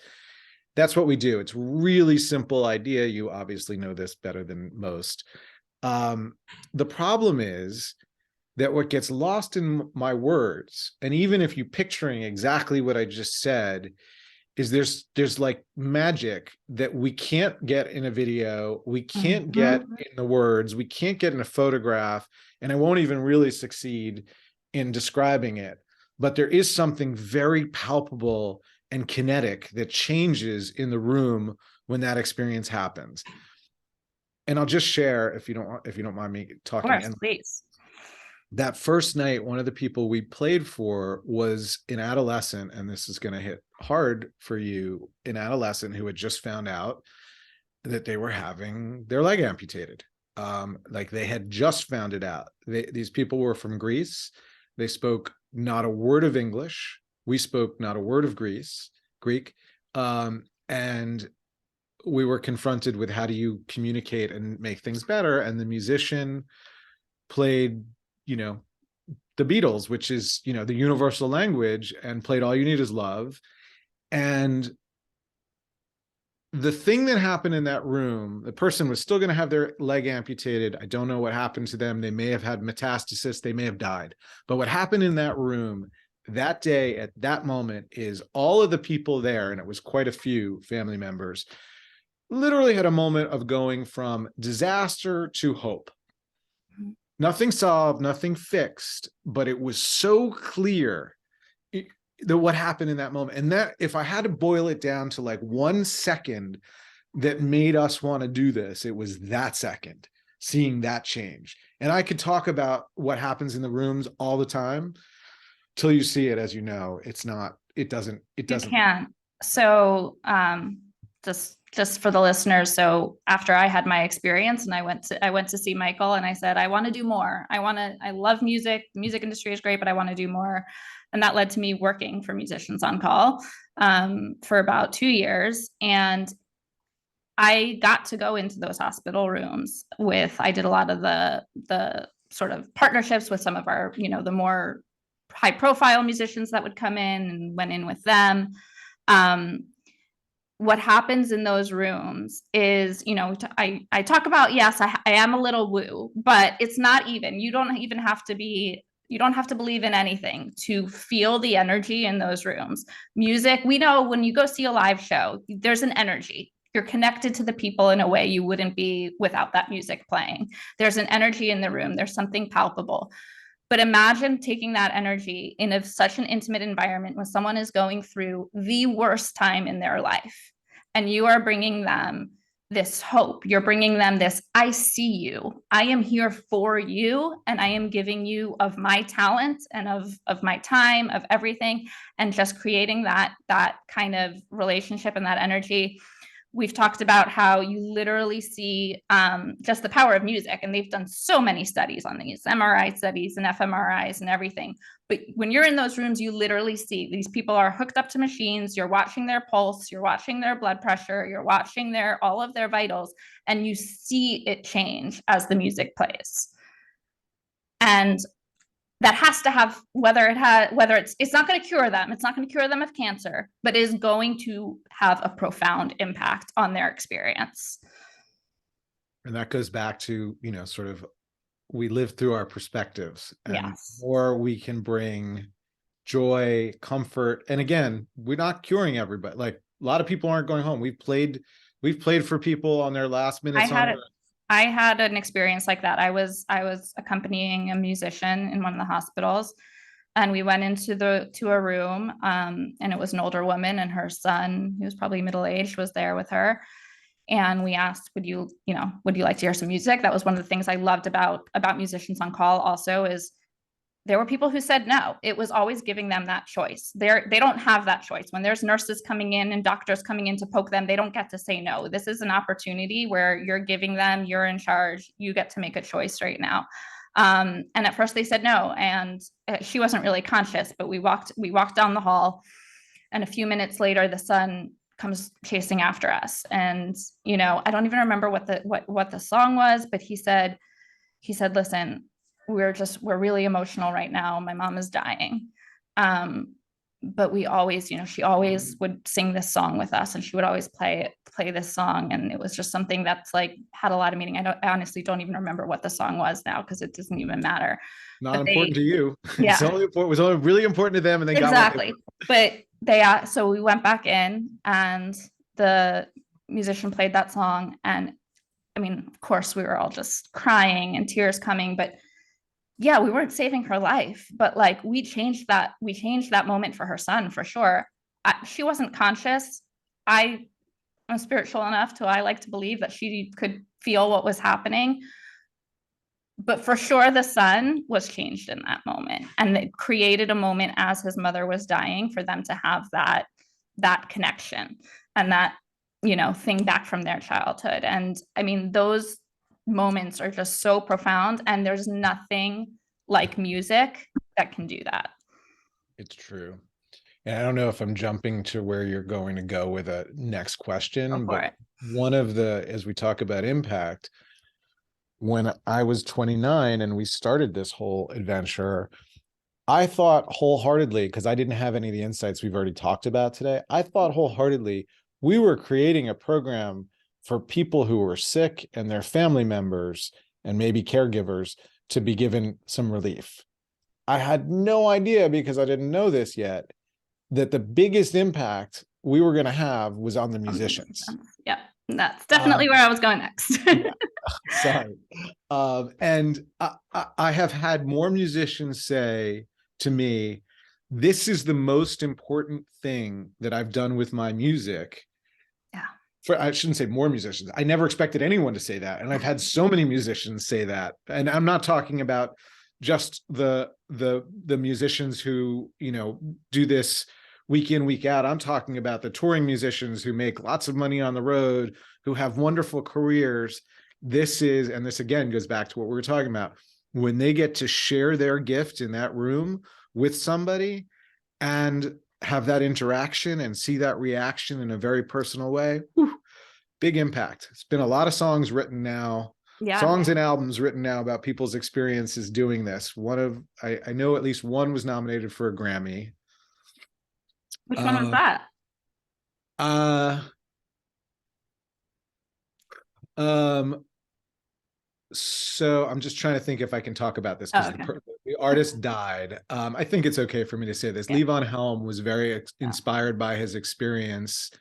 That's what we do. It's really simple idea. You obviously know this better than most. The problem is that what gets lost in my words, and even if you're picturing exactly what I just said, is there's like magic that we can't get in a video, we can't get Mhm. in the words, we can't get in a photograph, and I won't even really succeed in describing it. But there is something very palpable and kinetic that changes in the room when that experience happens. And I'll just share, if you don't mind me Of talking. course, And please. that first night, one of the people we played for was an adolescent, and this is going to hit hard for you, an adolescent who had just found out that they were having their leg amputated. Like they had just found it out. These people were from Greece. They spoke not a word of English. We spoke not a word of Greek. And we were confronted with, how do you communicate and make things better? And the musician played, the Beatles, which is, the universal language, and played All You Need Is Love. And the thing that happened in that room, the person was still going to have their leg amputated. I don't know what happened to them. They may have had metastasis. They may have died. But what happened in that room that day at that moment is all of the people there, and it was quite a few family members, literally had a moment of going from disaster to hope. Nothing solved, nothing fixed, but it was so clear that what happened in that moment. And that, if I had to boil it down to like 1 second that made us want to do this, it was that second, seeing that change. And I could talk about what happens in the rooms all the time till you see it. As you know, it doesn't. You can. So just for the listeners, so after I had my experience and I went to see Michael, and I said, I want to do more. I love music. The music industry is great, but I want to do more. And that led to me working for Musicians on Call for about 2 years. And I got to go into those hospital rooms I did a lot of the sort of partnerships with some of our, the more high profile musicians that would come in, and went in with them. What happens in those rooms is, I talk about, yes, I am a little woo, but it's not even, you don't have to believe in anything to feel the energy in those rooms. Music, we know when you go see a live show, there's an energy. You're connected to the people in a way you wouldn't be without that music playing. There's an energy in the room. There's something palpable. But imagine taking that energy in such an intimate environment when someone is going through the worst time in their life, and you are bringing them this hope. You're bringing them this, I see you. I am here for you, and I am giving you of my talent and of my time, of everything, and just creating that kind of relationship and that energy. We've talked about how you literally see just the power of music, and they've done so many studies on these MRI studies and fMRIs and everything. But when you're in those rooms, you literally see these people are hooked up to machines. You're watching their pulse, you're watching their blood pressure, you're watching all of their vitals, and you see it change as the music plays. And that has to have, whether it's not going to cure them, it's not going to cure them of cancer, but is going to have a profound impact on their experience. And that goes back to, sort of, we live through our perspectives, and Yes. or we can bring joy, comfort. And again, we're not curing everybody. Like, a lot of people aren't going home. We've played for people on their last minutes. I had an experience like that. I was accompanying a musician in one of the hospitals, and we went to a room, and it was an older woman, and her son, who was probably middle-aged, was there with her. And we asked, would you like to hear some music? That was one of the things I loved about Musicians on Call also, is there were people who said no. It was always giving them that choice. They don't have that choice. When there's nurses coming in and doctors coming in to poke them, they don't get to say no. This is an opportunity where you're giving them, you're in charge, you get to make a choice right now. And at first they said no, and she wasn't really conscious, but we walked down the hall, and a few minutes later, the son comes chasing after us. And, I don't even remember what the song was, but he said, listen, we're really emotional right now. My mom is dying. But we always, she always would sing this song with us, and she would always play this song. And it was just something that's like had a lot of meaning. I honestly don't even remember what the song was now, because it doesn't even matter. Not important to you. Yeah. It was only really important to them, and they exactly. got what they so we went back in and the musician played that song. And I mean, of course, we were all just crying and tears coming, but yeah, we weren't saving her life, but like we changed that moment for her son for sure. She wasn't conscious. I am spiritual enough to I like to believe that she could feel what was happening. But for sure, the son was changed in that moment, and it created a moment as his mother was dying for them to have that connection and that thing back from their childhood. And I mean, those moments are just so profound, and there's nothing like music that can do that. It's true. And I don't know if I'm jumping to where you're going to go with a next question, but one of as we talk about impact, when I was 29 and we started this whole adventure, I thought wholeheartedly, because I didn't have any of the insights we've already talked about today, I thought wholeheartedly we were creating a program for people who were sick and their family members and maybe caregivers to be given some relief. I had no idea, because I didn't know this yet, that the biggest impact we were going to have was on the musicians. Yeah, that's definitely where I was going next. Yeah. Sorry. And I have had more musicians say to me, this is the most important thing that I've done with my music. Yeah. I shouldn't say more musicians. I never expected anyone to say that. And I've had so many musicians say that. And I'm not talking about just the musicians who, do this week in, week out. I'm talking about the touring musicians who make lots of money on the road, who have wonderful careers. This again goes back to what we were talking about. When they get to share their gift in that room with somebody and have that interaction and see that reaction in a very personal way, big impact. It's been a lot of songs written now, songs and albums written now about people's experiences doing this. I know at least one was nominated for a Grammy. Which one was that? So I'm just trying to think if I can talk about this, because the artist died. I think it's okay for me to say this. Levon Helm was very inspired by his experience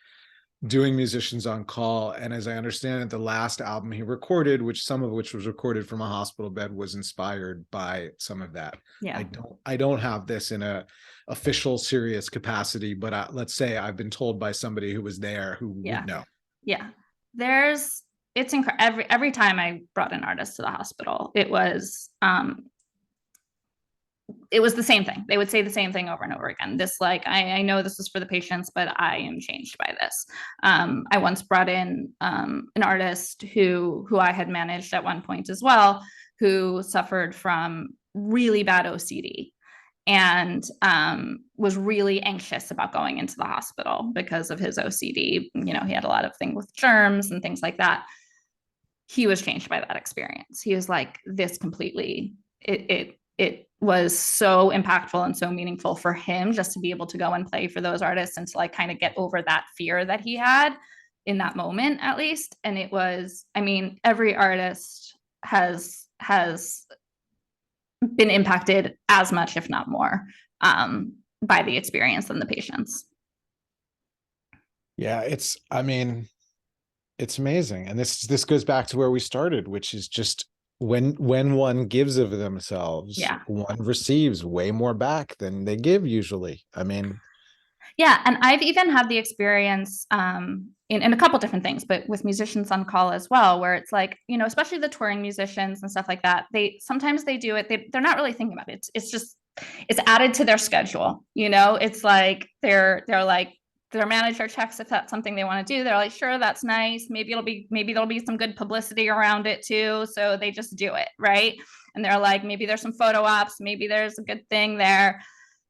doing Musicians on Call. And as I understand it, the last album he recorded, some of which was recorded from a hospital bed, was inspired by some of that. Yeah. I don't have this in a official serious capacity, but let's say I've been told by somebody who was there who would know. Yeah. It's incredible. Every time I brought an artist to the hospital, it was the same thing. They would say the same thing over and over again. This, like, I know this is for the patients, but I am changed by this. I once brought in an artist who I had managed at one point as well, who suffered from really bad OCD and was really anxious about going into the hospital because of his OCD. He had a lot of things with germs and things like that. He was changed by that experience. He was like, this completely, it was so impactful and so meaningful for him just to be able to go and play for those artists and to like kind of get over that fear that he had in that moment, at least. And it was, I mean, every artist has been impacted as much, if not more, by the experience than the patients. Yeah, it's amazing. And this goes back to where we started, which is just when one gives of themselves, one receives way more back than they give usually. I mean, yeah. And I've even had the experience in a couple different things, but with Musicians on Call as well, where it's like, especially the touring musicians and stuff like that, sometimes they do it. They're not really thinking about it. It's just, it's added to their schedule. It's like, they're like, their manager checks if that's something they want to do. They're like, sure, that's nice. Maybe there'll be some good publicity around it too. So they just do it. Right. And they're like, maybe there's some photo ops. Maybe there's a good thing there.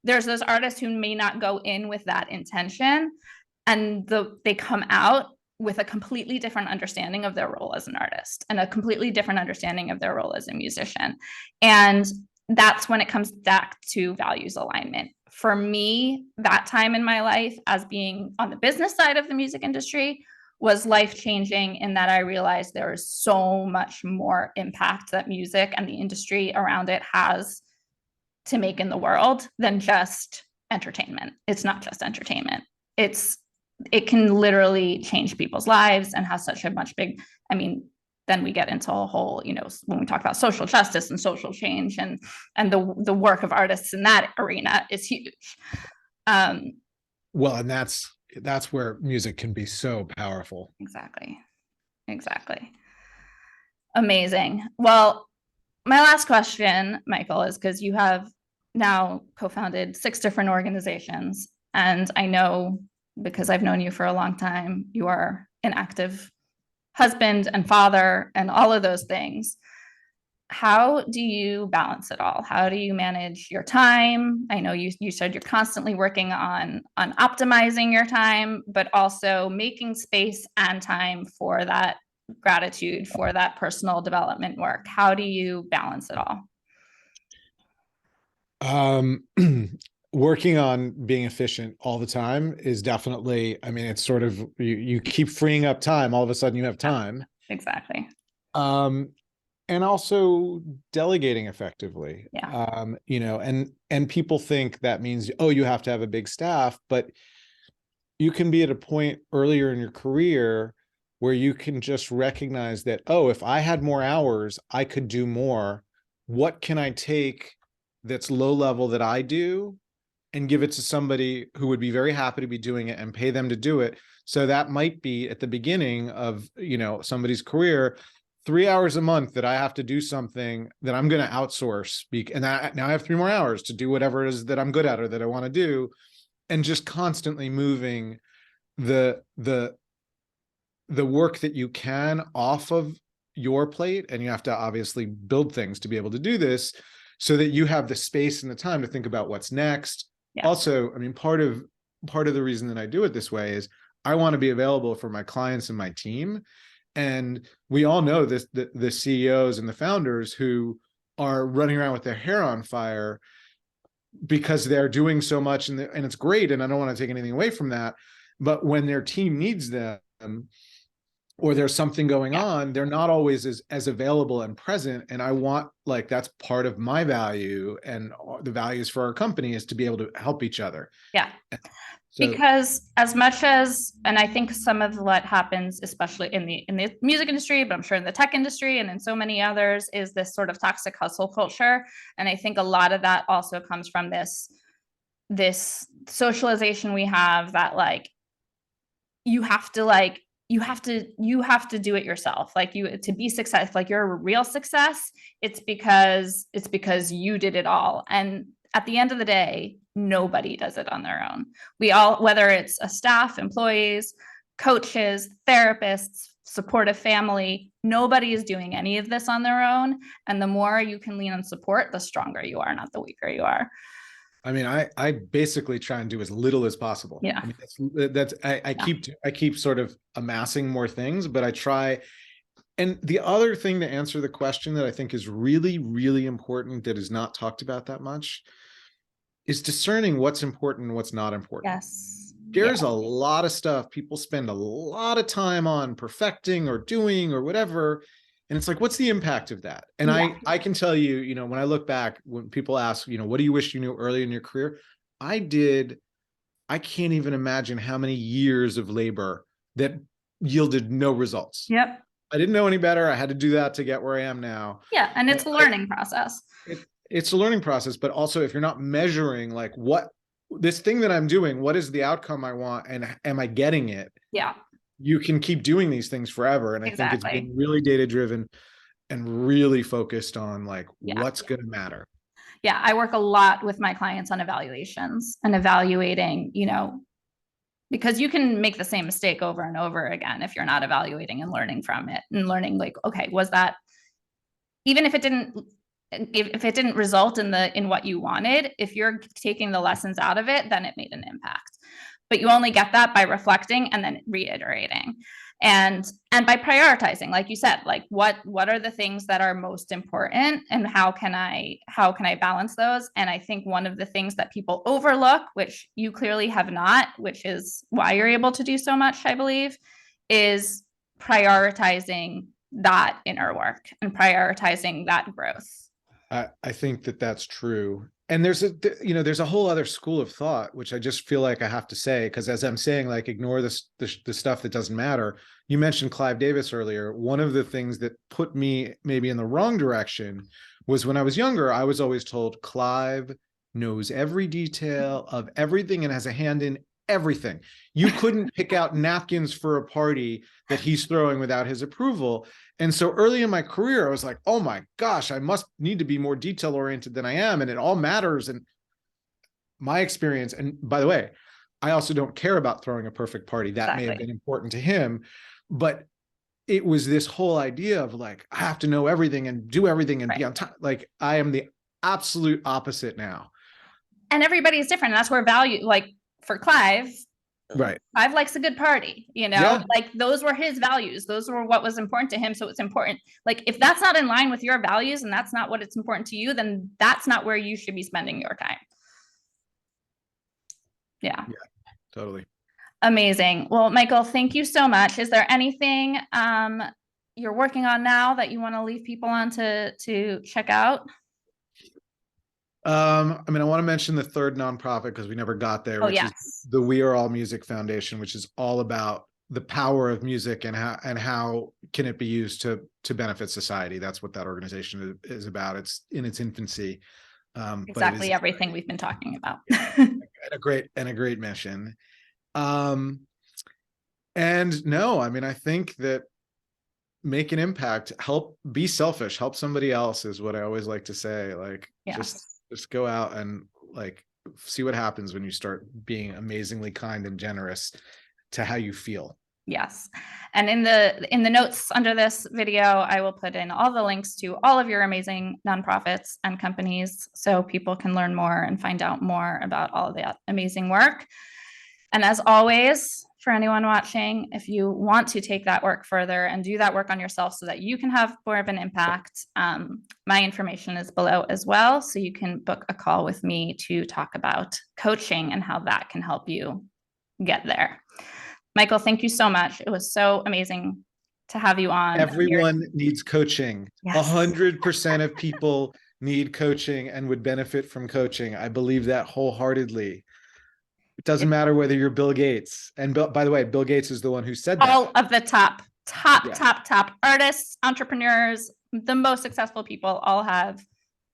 There's those artists who may not go in with that intention, and they come out with a completely different understanding of their role as an artist and a completely different understanding of their role as a musician. And that's when it comes back to values alignment. For me, that time in my life as being on the business side of the music industry was life-changing, in that I realized there is so much more impact that music and the industry around it has to make in the world than just entertainment. It's not just entertainment. It can literally change people's lives and has such a much big, I mean, then we get into a whole, when we talk about social justice and social change, and the work of artists in that arena is huge. Well, and that's where music can be so powerful. Exactly. Amazing. Well, my last question, Michael, is because you have now co-founded 6 different organizations, and I know, because I've known you for a long time, you are an active husband and father and all of those things. How do you balance it all? How do you manage your time? I know you said you're constantly working on optimizing your time, but also making space and time for that gratitude, for that personal development work. How do you balance it all? Working on being efficient all the time is definitely, I mean, it's sort of, you keep freeing up time, all of a sudden you have time. Exactly. And also delegating effectively. Yeah. And people think that means, oh, you have to have a big staff, but you can be at a point earlier in your career where you can just recognize that, oh, if I had more hours, I could do more. What can I take that's low level that I do and give it to somebody who would be very happy to be doing it and pay them to do it? So that might be at the beginning of, somebody's career, 3 hours a month that I have to do something that I'm going to outsource. And now I have 3 more hours to do whatever it is that I'm good at or that I want to do. And just constantly moving the work that you can off of your plate. And you have to obviously build things to be able to do this so that you have the space and the time to think about what's next. Yeah. Also, I mean, part of the reason that I do it this way is I want to be available for my clients and my team. And we all know this, the CEOs and the founders who are running around with their hair on fire because they're doing so much, and it's great. And I don't want to take anything away from that. But when their team needs them, or there's something going on, they're not always as available and present. And I want, that's part of my value, and the values for our company is to be able to help each other. Yeah. So, because as much as, and I think some of what happens, especially in the music industry, but I'm sure in the tech industry and in so many others, is this sort of toxic hustle culture. And I think a lot of that also comes from this socialization we have that you have to do it yourself. To be successful, you're a real success. It's because you did it all. And at the end of the day, nobody does it on their own. We all, whether it's a staff, employees, coaches, therapists, supportive family, nobody is doing any of this on their own. And the more you can lean on support, the stronger you are, not the weaker you are. I mean, I basically try and do as little as possible. Yeah. I mean, I keep sort of amassing more things, but I try. And the other thing to answer the question that I think is really, really important that is not talked about that much is discerning what's important and what's not important. Yes. There's a lot of stuff people spend a lot of time on perfecting or doing or whatever. And it's what's the impact of that? And I can tell you, when I look back, when people ask, what do you wish you knew early in your career? I can't even imagine how many years of labor that yielded no results. Yep. I didn't know any better. I had to do that to get where I am now. Yeah. And it's a learning process. It's a learning process, but also if you're not measuring what this thing that I'm doing, what is the outcome I want, and am I getting it? Yeah. You can keep doing these things forever. And I think it's been really data driven and really focused on what's going to matter. Yeah. I work a lot with my clients on evaluations and evaluating, because you can make the same mistake over and over again if you're not evaluating and learning from it, and learning okay, was that, even if it didn't result in what you wanted, if you're taking the lessons out of it, then it made an impact. But you only get that by reflecting and then reiterating, and by prioritizing, like you said, what are the things that are most important, and how can I balance those? And I think one of the things that people overlook, which you clearly have not, which is why you're able to do so much, I believe, is prioritizing that inner work and prioritizing that growth. I think that that's true. And there's a whole other school of thought, which I just feel like I have to say, because as I'm saying, like, ignore the stuff that doesn't matter. You mentioned Clive Davis earlier. One of the things that put me maybe in the wrong direction was when I was younger, I was always told Clive knows every detail of everything and has a hand in everything. You couldn't pick out napkins for a party that he's throwing without his approval. And so early in my career, I was like, oh my gosh, I must need to be more detail oriented than I am. And it all matters. And my experience, and by the way, I also don't care about throwing a perfect party. That may have been important to him, but it was this whole idea of like, I have to know everything and do everything and be on time. Like, I am the absolute opposite now. And everybody's different. And that's where value, like for Clive, right. Clive likes a good party, like those were his values. Those were what was important to him. So it's important. Like, if that's not in line with your values and that's not what it's important to you, then that's not where you should be spending your time. Yeah. Totally. Amazing. Well, Michael, thank you so much. Is there anything you're working on now that you want to leave people on to check out? I mean, I want to mention the third nonprofit because we never got there, which is the We Are All Music Foundation, which is all about the power of music and how can it be used to benefit society. That's what that organization is about. It's in its infancy. Exactly everything we've been talking about. and a great mission. And no, I mean, I think that make an impact, be selfish, help somebody else is what I always like to say. Like, just go out and like see what happens when you start being amazingly kind and generous to how you feel. Yes. And in the notes under this video, I will put in all the links to all of your amazing nonprofits and companies so people can learn more and find out more about all of that amazing work. And as always, for anyone watching, if you want to take that work further and do that work on yourself so that you can have more of an impact, my information is below as well. So you can book a call with me to talk about coaching and how that can help you get there. Michael, thank you so much. It was so amazing to have you on. Everyone needs coaching. 100% of people need coaching and would benefit from coaching. I believe that wholeheartedly. It doesn't matter whether you're Bill Gates. And by the way, Bill Gates is the one who said that. All of the top artists, entrepreneurs, the most successful people all have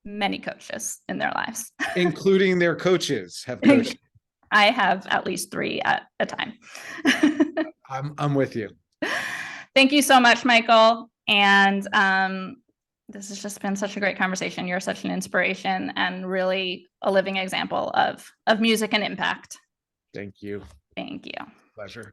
many coaches in their lives. Including their coaches have coaches. I have at least 3 at a time. I'm with you. Thank you so much, Michael. And this has just been such a great conversation. You're such an inspiration and really a living example of music and impact. Thank you. Thank you. Pleasure.